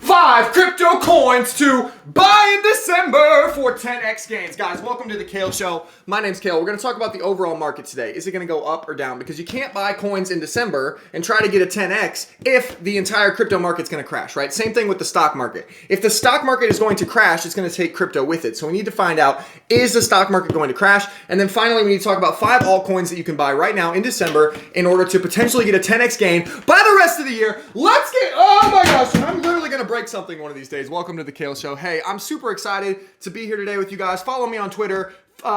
5 crypto coins to buy in December for 10x gains. Guys, welcome to the Kale Show. My name's Kale. We're going to talk about the overall market today. Is it going to go up or down? Because you can't buy coins in December and try to get a 10x if the entire crypto market's going to crash, right? Same thing with the stock market. If the stock market is going to crash, it's going to take crypto with it. So we need to find out, is the stock market going to crash? And then finally, we need to talk about 5 altcoins that you can buy right now in December in order to potentially get a 10x gain by the rest of the year. Let's get, oh my gosh, I'm literally going to break something one of these days. Welcome to the Kale Show. Hey, I'm super excited to be here today with you guys. Follow me on Twitter.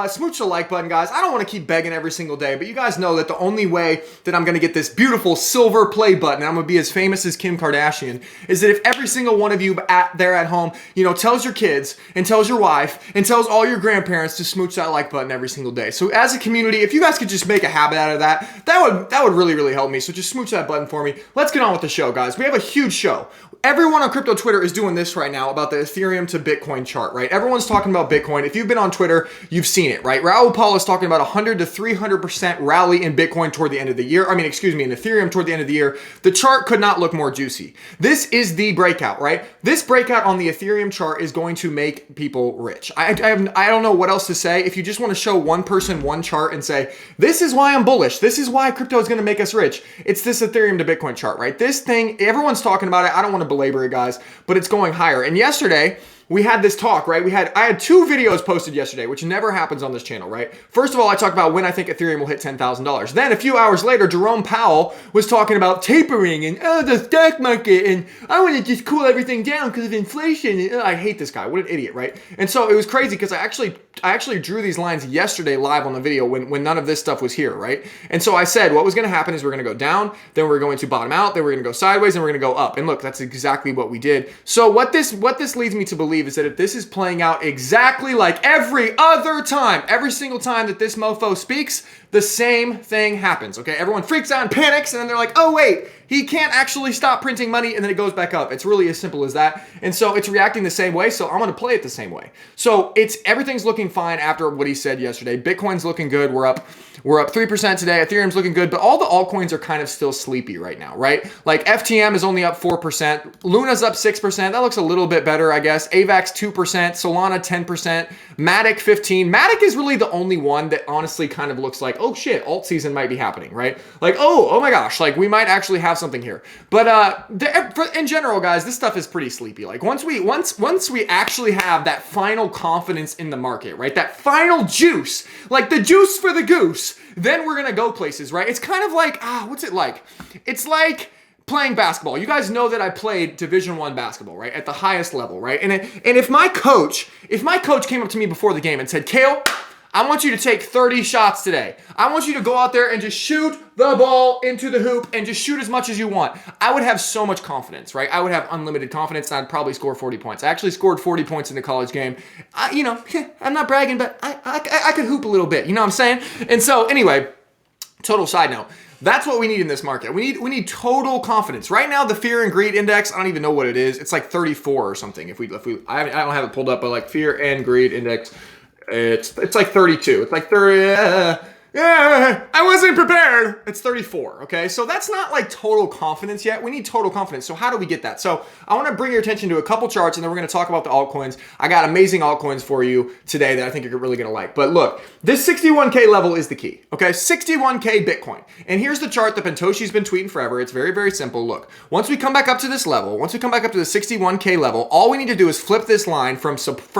Smooch the like button, guys. I don't want to keep begging every single day, but you guys know that the only way that I'm going to get this beautiful silver play button, and I'm going to be as famous as Kim Kardashian, is that if every single one of you there at home, tells your kids and tells your wife and tells all your grandparents to smooch that like button every single day. So as a community, if you guys could just make a habit out of that, that would really, really help me. So just smooch that button for me. Let's get on with the show, guys. We have a huge show. Everyone on crypto Twitter is doing this right now about the Ethereum to Bitcoin chart, right? Everyone's talking about Bitcoin. If you've been on Twitter, you've seen it, right? Raul Paul is talking about 100 to 300% rally in Bitcoin toward the end of the year. In Ethereum toward the end of the year. The chart could not look more juicy. This is the breakout, right? This breakout on the Ethereum chart is going to make people rich. I don't know what else to say. If you just want to show one person one chart and say, this is why I'm bullish, this is why crypto is going to make us rich, it's this Ethereum to Bitcoin chart, right? This thing, everyone's talking about it. I don't want to belabor it, guys, but it's going higher. And yesterday, we had this talk, right? I had 2 videos posted yesterday, which never happens on this channel, right? First of all, I talked about when I think Ethereum will hit $10,000. Then a few hours later, Jerome Powell was talking about tapering and the stock market, and I want to just cool everything down because of inflation. And, I hate this guy. What an idiot, right? And so it was crazy because I actually drew these lines yesterday live on the video when none of this stuff was here, right? And so I said what was going to happen is we're going to go down, then we're going to bottom out, then we're going to go sideways, and we're going to go up. And look, that's exactly what we did. So what this leads me to believe is that if this is playing out exactly like every other time, every single time that this mofo speaks, the same thing happens, okay? Everyone freaks out and panics, and then they're like, oh wait, he can't actually stop printing money, and then it goes back up. It's really as simple as that. And so it's reacting the same way, so I'm gonna play it the same way. So everything's looking fine after what he said yesterday. Bitcoin's looking good. We're up 3% today. Ethereum's looking good, but all the altcoins are kind of still sleepy right now, right? Like FTM is only up 4%. Luna's up 6%. That looks a little bit better, I guess. AVAX 2%, Solana 10%, Matic 15%. Matic is really the only one that honestly kind of looks like, oh shit, alt season might be happening, right? Like, oh my gosh, like we might actually have something here. But in general, guys, this stuff is pretty sleepy. Like once we actually have that final confidence in the market, right? That final juice, like the juice for the goose, then we're gonna go places, right? It's kind of like, what's it like? It's like playing basketball. You guys know that I played Division I basketball, right? At the highest level, right? And if my coach came up to me before the game and said, Kale, I want you to take 30 shots today. I want you to go out there and just shoot the ball into the hoop and just shoot as much as you want. I would have so much confidence, right? I would have unlimited confidence, and I'd probably score 40 points. I actually scored 40 points in the college game. I'm not bragging, but I could hoop a little bit. You know what I'm saying? And so anyway, total side note. That's what we need in this market. We need total confidence. Right now, the fear and greed index, I don't even know what it is. It's like 34 or something. I don't have it pulled up, but like fear and greed index, it's like 32. It's like 30. I wasn't prepared. It's 34, okay? So that's not like total confidence yet. We need total confidence. So how do we get that? So I want to bring your attention to a couple charts, and then we're going to talk about the altcoins. I got amazing altcoins for you today that I think you're really going to like. But look, this 61K level is the key, okay? 61K Bitcoin. And here's the chart that Bentoshi's been tweeting forever. It's very, very simple. Look, once we come back up to this level, once we come back up to the 61K level, all we need to do is flip this line from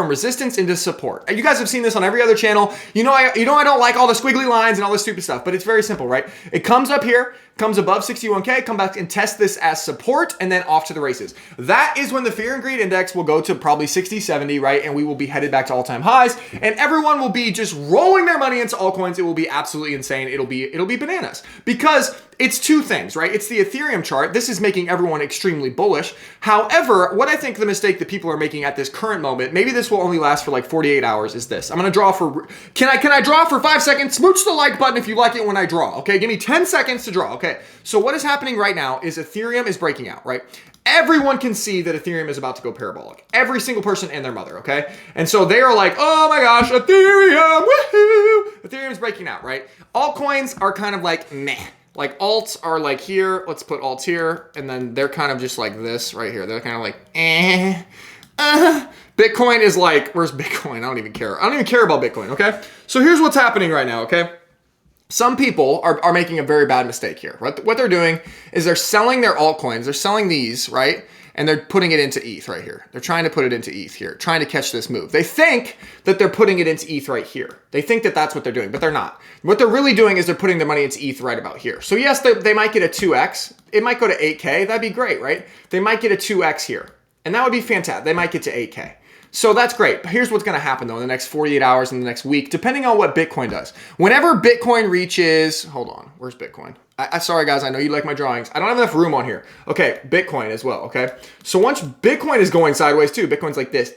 resistance into support. You guys have seen this on every other channel. I don't like all the squiggly lines and all this stupid stuff, but it's very simple, right? It comes up here, comes above 61K, come back and test this as support, and then off to the races. That is when the fear and greed index will go to probably 60, 70, right? And we will be headed back to all-time highs, and everyone will be just rolling their money into altcoins. It will be absolutely insane. It'll be bananas, because it's 2 things, right? It's the Ethereum chart. This is making everyone extremely bullish. However, what I think the mistake that people are making at this current moment, maybe this will only last for like 48 hours, is this. I'm gonna draw for, can I draw for 5 seconds? Smooch the like button if you like it when I draw, okay? Give me 10 seconds to draw, okay? So what is happening right now is Ethereum is breaking out, right? Everyone can see that Ethereum is about to go parabolic. Every single person and their mother, okay? And so they are like, oh my gosh, Ethereum, woohoo! Ethereum's breaking out, right? Altcoins are kind of like, meh. Like alts are like here. Let's put alts here. And then they're kind of just like this right here. They're kind of like, Bitcoin is like, where's Bitcoin? I don't even care. I don't even care about Bitcoin, okay? So here's what's happening right now, okay? Some people are making a very bad mistake here. What they're doing is they're selling their altcoins. They're selling these, right? And they're putting it into ETH right here. They're trying to put it into ETH here, trying to catch this move. They think that they're putting it into ETH right here. They think that that's what they're doing, but they're not. What they're really doing is they're putting their money into ETH right about here. So yes, they might get a 2x. It might go to 8K. That'd be great, right? They might get a 2x here. And that would be fantastic. They might get to 8K. So that's great. But here's what's going to happen though in the next 48 hours, in the next week, depending on what Bitcoin does. Whenever Bitcoin reaches, hold on, where's Bitcoin? Sorry guys, I know you like my drawings. I don't have enough room on here. Okay, Bitcoin as well, okay? So once Bitcoin is going sideways too, Bitcoin's like this,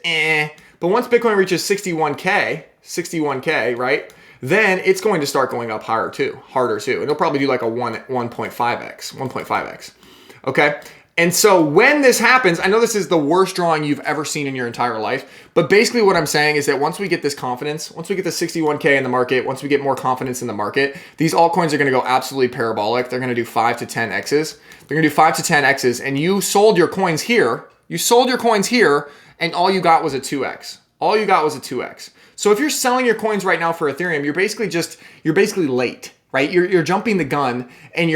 but once Bitcoin reaches 61K, right? Then it's going to start going up harder too. And it'll probably do like a 1.5x, okay? And so when this happens, I know this is the worst drawing you've ever seen in your entire life, but basically what I'm saying is that once we get this confidence, once we get the 61K in the market, once we get more confidence in the market, these altcoins are going to go absolutely parabolic. They're going to do 5 to 10 X's. They're going to do 5 to 10 X's, and you sold your coins here. And all you got was a 2X. So if you're selling your coins right now for Ethereum, you're basically late. Right, you're jumping the gun, and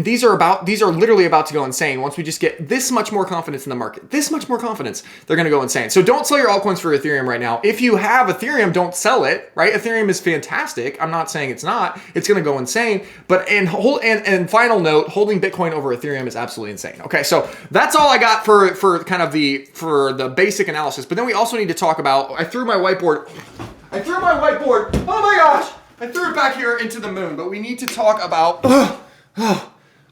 these are literally about to go insane. Once we just get this much more confidence in the market, they're going to go insane. So don't sell your altcoins for Ethereum right now. If you have Ethereum, don't sell it. Right, Ethereum is fantastic. I'm not saying it's not. It's going to go insane. But and final note, holding Bitcoin over Ethereum is absolutely insane. Okay, so that's all I got for the basic analysis. But then we also need to talk about. I threw my whiteboard. Oh my gosh. I threw it back here into the moon, but we need to talk about a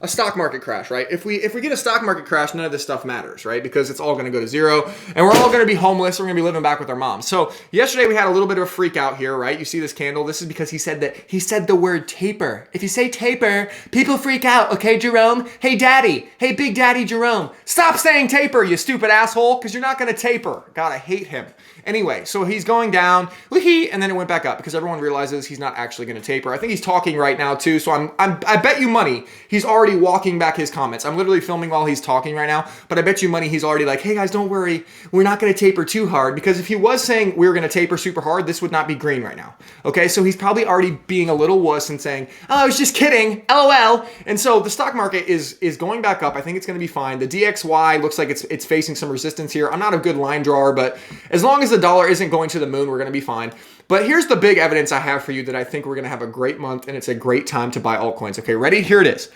stock market crash, right? If we get a stock market crash, none of this stuff matters, right? Because it's all going to go to zero, and we're all going to be homeless. We're going to be living back with our moms. So yesterday we had a little bit of a freak out here, right? You see this candle. This is because he said the word taper. If you say taper, people freak out. Okay, Jerome? Hey, daddy. Hey, big daddy Jerome. Stop saying taper, you stupid asshole, because you're not going to taper. God, I hate him. Anyway, so he's going down, and then it went back up because everyone realizes he's not actually going to taper. I think he's talking right now too, so I bet you money he's already walking back his comments. I'm literally filming while he's talking right now, but I bet you money he's already like, hey guys, don't worry, we're not going to taper too hard, because if he was saying we were going to taper super hard, this would not be green right now. Okay, so he's probably already being a little wuss and saying, oh, I was just kidding, LOL. And so the stock market is going back up. I think it's going to be fine. The DXY looks like it's facing some resistance here. I'm not a good line drawer, but as long as the dollar isn't going to the moon, we're going to be fine. But here's the big evidence I have for you that I think we're going to have a great month, and it's a great time to buy altcoins. Okay, ready? Here it is.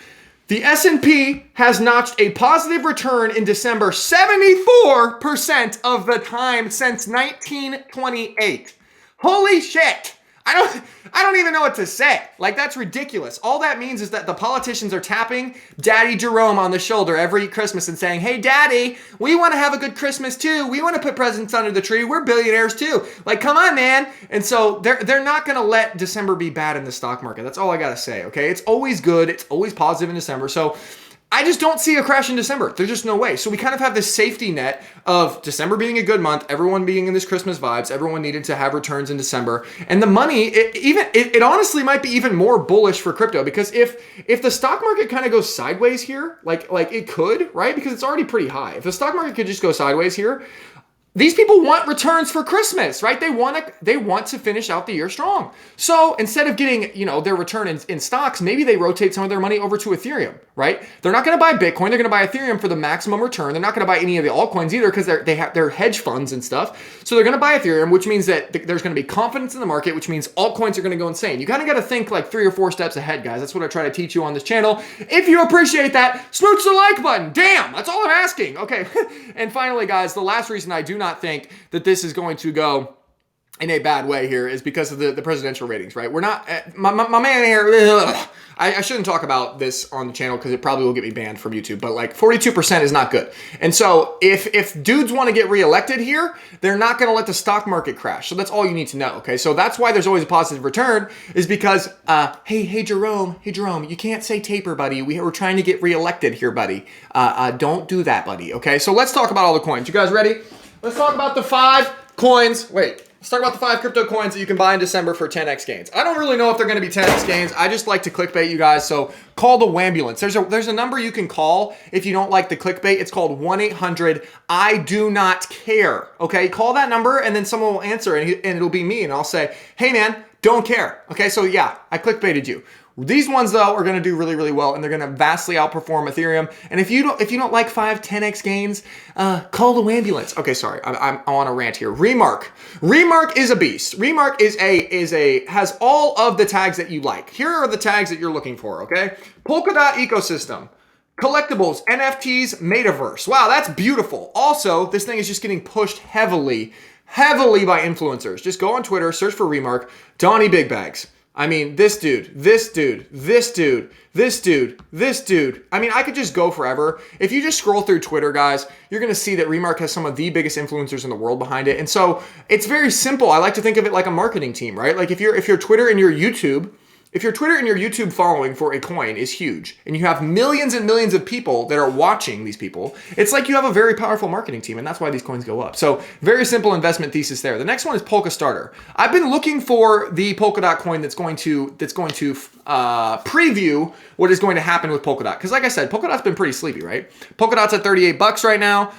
The S&P has notched a positive return in December 74% of the time since 1928. Holy shit! I don't even know what to say. Like, that's ridiculous. All that means is that the politicians are tapping Daddy Jerome on the shoulder every Christmas and saying, hey, Daddy, we want to have a good Christmas too. We want to put presents under the tree. We're billionaires too. Like, come on, man. And so they're not going to let December be bad in the stock market. That's all I got to say, okay? It's always good. It's always positive in December. So I just don't see a crash in December. There's just no way. So we kind of have this safety net of December being a good month, everyone being in this Christmas vibes, everyone needed to have returns in December. And the money, it honestly might be even more bullish for crypto, because if the stock market kind of goes sideways here, like it could, right? Because it's already pretty high. If the stock market could just go sideways here, these people want returns for Christmas, right? They want to finish out the year strong. So instead of getting, their return in stocks, maybe they rotate some of their money over to Ethereum, right? They're not going to buy Bitcoin. They're going to buy Ethereum for the maximum return. They're not going to buy any of the altcoins either, because they're hedge funds and stuff. So they're going to buy Ethereum, which means that there's going to be confidence in the market, which means altcoins are going to go insane. You kind of got to think like 3 or 4 steps ahead, guys. That's what I try to teach you on this channel. If you appreciate that, smooch the like button. Damn, that's all I'm asking. Okay. And finally, guys, the last reason I do not think that this is going to go in a bad way here is because of the presidential ratings, right? We're not, my man here, I shouldn't talk about this on the channel because it probably will get me banned from YouTube, but like 42% is not good. And so if dudes want to get reelected here, they're not going to let the stock market crash. So that's all you need to know, okay? So that's why there's always a positive return, is because, hey Jerome, you can't say taper, buddy. We're trying to get reelected here, buddy. Don't do that, buddy, okay? So let's talk about all the coins. You guys ready? Let's talk about the 5 coins. Wait, Let's talk about the 5 crypto coins that you can buy in December for 10x gains. I don't really know if they're going to be 10x gains. I just like to clickbait you guys. So call the wambulance. There's a number you can call if you don't like the clickbait. It's called 1-800-I-do-not-care. Okay, call that number and then someone will answer and it'll be me and I'll say, hey man, don't care. Okay, so yeah, I clickbaited you. These ones though are going to do really, really well, and they're going to vastly outperform Ethereum. And if you don't like 5, 10x gains, call the ambulance. Okay, sorry, I'm on a rant here. Remark is a beast. Remark has all of the tags that you like. Here are the tags that you're looking for. Okay, Polkadot ecosystem, collectibles, NFTs, metaverse. Wow, that's beautiful. Also, this thing is just getting pushed heavily by influencers. Just go on Twitter, search for Remark, Donnie Big Bags. I mean, this dude. I mean, I could just go forever. If you just scroll through Twitter, guys, you're going to see that Remark has some of the biggest influencers in the world behind it. And so it's very simple. I like to think of it like a marketing team, right? Like if your Twitter and your YouTube following for a coin is huge and you have millions and millions of people that are watching these people, it's like you have a very powerful marketing team, and that's why these coins go up. So very simple investment thesis there. The next one is Polka Starter. I've been looking for the Polkadot coin that's going to preview what is going to happen with Polkadot. Because like I said, Polkadot's been pretty sleepy, right? Polkadot's at 38 bucks right now.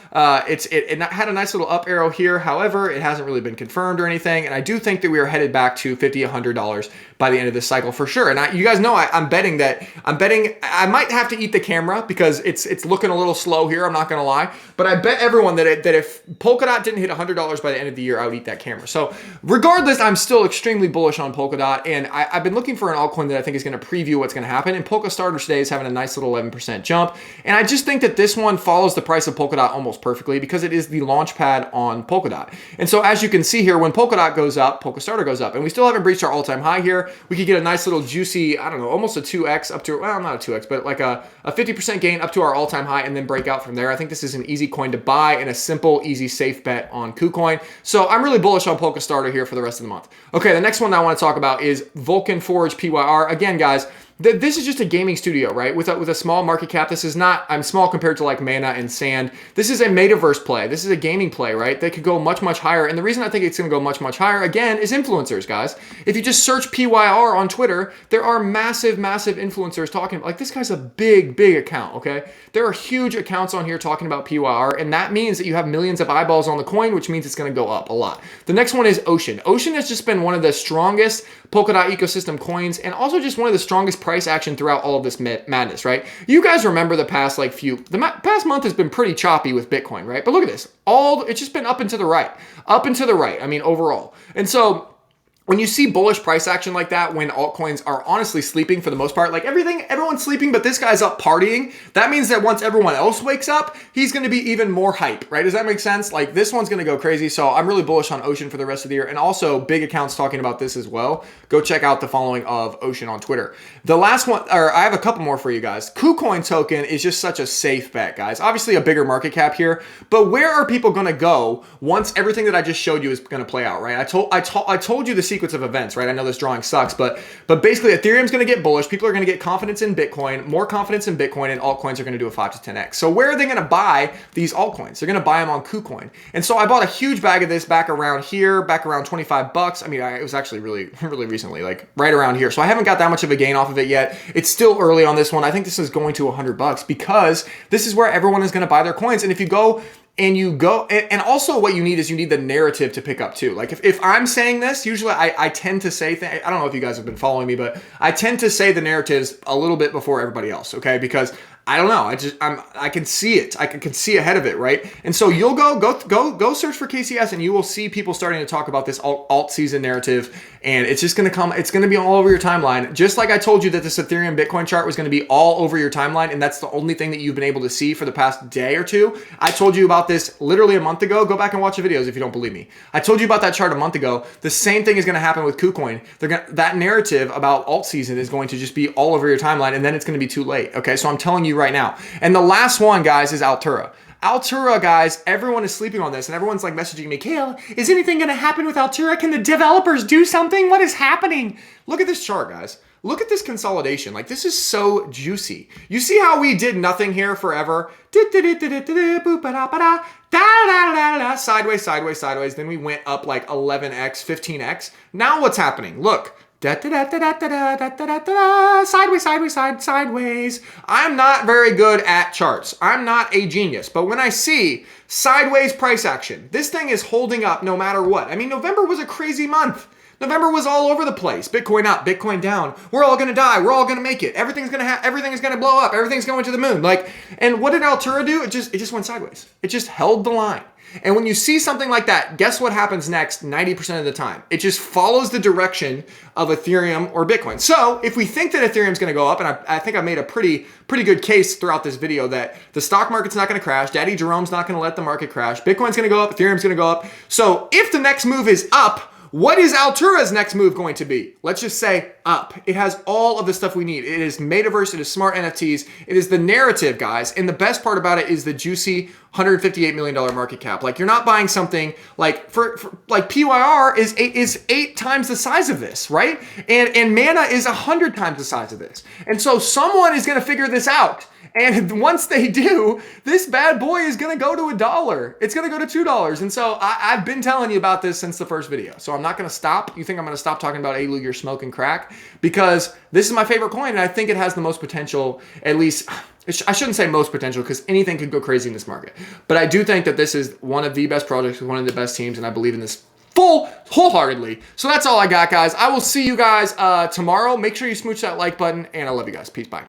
It had a nice little up arrow here. However, it hasn't really been confirmed or anything. And I do think that we are headed back to $50, $100 by the end of this cycle for sure. And you guys know I'm betting I might have to eat the camera because it's looking a little slow here. I'm not going to lie. But I bet everyone that if Polkadot didn't hit $100 by the end of the year, I would eat that camera. So regardless, I'm still extremely bullish on Polkadot. And I've been looking for an altcoin that I think is going to preview what's going to happen. And Polka Starter today is having a nice little 11% jump. And I just think that this one follows the price of Polkadot almost perfectly because it is the launch pad on Polkadot. And so as you can see here, when Polkadot goes up, Polka Starter goes up. And we still haven't breached our all-time high here. We could get a nice little juicy, I don't know, almost a 2x up to, well, not a 2x, but like a 50% gain up to our all-time high and then break out from there. I think this is an easy coin to buy and a simple, easy, safe bet on KuCoin. So I'm really bullish on Polka Starter here for the rest of the month. Okay, the next one that I want to talk about is Vulcan Forge PYR. Again, guys, this is just a gaming studio, right? With a small market cap. This is not, I'm small compared to like Mana and Sand. This is a metaverse play. This is a gaming play, right? They could go much, much higher. And the reason I think it's going to go much, much higher, again, is influencers, guys. If you just search PYR on Twitter, there are massive influencers talking, like this guy's a big account, okay? There are huge accounts on here talking about PYR, and that means that you have millions of eyeballs on the coin, which means it's going to go up a lot. The next one is Ocean. Ocean has just been one of the strongest Polkadot ecosystem coins and also just one of the strongest price action throughout all of this madness, right? You guys remember the past past month has been pretty choppy with Bitcoin, right? But look at this. It's just been up and to the right. I mean, overall. And so when you see bullish price action like that, when altcoins are honestly sleeping for the most part, like everyone's sleeping, but this guy's up partying, that means that once everyone else wakes up, he's going to be even more hype, right? Does that make sense? Like this one's going to go crazy. So I'm really bullish on Ocean for the rest of the year. And also big accounts talking about this as well. Go check out the following of Ocean on Twitter. The last one, or I have a couple more for you guys. KuCoin token is just such a safe bet, guys. Obviously a bigger market cap here, but where are people going to go once everything that I just showed you is going to play out, right? I told you the sequence of events, right? I know this drawing sucks, but basically Ethereum's going to get bullish. People are going to get confidence in Bitcoin, more confidence in Bitcoin, and altcoins are going to do a 5 to 10x. So where are they going to buy these altcoins? They're going to buy them on KuCoin. And so I bought a huge bag of this back around here, back around 25 bucks. I mean, it was actually really recently, like right around here. So I haven't got that much of a gain off of it yet. It's still early on this one. I think this is going to 100 bucks because this is where everyone is going to buy their coins. And if you go, and also what you need is you need the narrative to pick up too. Like if I'm saying this, usually I tend to say things, I don't know if you guys have been following me, but I tend to say the narratives a little bit before everybody else, okay? Because I don't know, I can see it. I can see ahead of it, right? And so you'll go search for KCS and you will see people starting to talk about this alt season narrative, and it's just going to come, it's going to be all over your timeline. Just like I told you that this Ethereum Bitcoin chart was going to be all over your timeline, and that's the only thing that you've been able to see for the past day or two. I told you about this literally a month ago. Go back and watch the videos if you don't believe me. I told you about that chart a month ago. The same thing is going to happen with KuCoin. That narrative about alt season is going to just be all over your timeline, and then it's going to be too late, okay? So I'm telling you right now. And the last one, guys, is Altura. Altura, guys, everyone is sleeping on this, and everyone's like messaging me, Kale, is anything going to happen with Altura? Can the developers do something? What is happening? Look at this chart, guys. Look at this consolidation. Like, this is so juicy. You see how we did nothing here forever? sideways, sideways, sideways. Then we went up like 11x, 15x. Now what's happening? Look. Sideways, sideways, sideways. I'm not very good at charts. I'm not a genius. But when I see sideways price action, this thing is holding up no matter what. I mean, November was a crazy month. November was all over the place. Bitcoin up, Bitcoin down. We're all gonna die. We're all gonna make it. Everything is gonna blow up. Everything's going to the moon. Like, and what did Altura do? It just went sideways. It just held the line. And when you see something like that, guess what happens next 90% of the time? It just follows the direction of Ethereum or Bitcoin. So if we think that Ethereum's going to go up, and I think I made a pretty good case throughout this video that the stock market's not going to crash, Daddy Jerome's not going to let the market crash, Bitcoin's going to go up, Ethereum's going to go up. So if the next move is up, what is Altura's next move going to be? Let's just say up. It has all of the stuff we need. It is metaverse, it is smart NFTs, it is the narrative, guys. And the best part about it is the juicy $158 million market cap. Like, you're not buying something like for like PYR is 8 times the size of this, right? And Mana is 100 times the size of this. And so someone is going to figure this out. And once they do, this bad boy is going to go to $1. It's going to go to $2. And so I've been telling you about this since the first video. So I'm not going to stop. You think I'm going to stop talking about A-League, you're smoking crack? Because this is my favorite coin, and I think it has the most potential, at least, I shouldn't say most potential because anything could go crazy in this market. But I do think that this is one of the best projects, one of the best teams, and I believe in this wholeheartedly. So that's all I got, guys. I will see you guys tomorrow. Make sure you smooch that like button, and I love you guys. Peace, bye.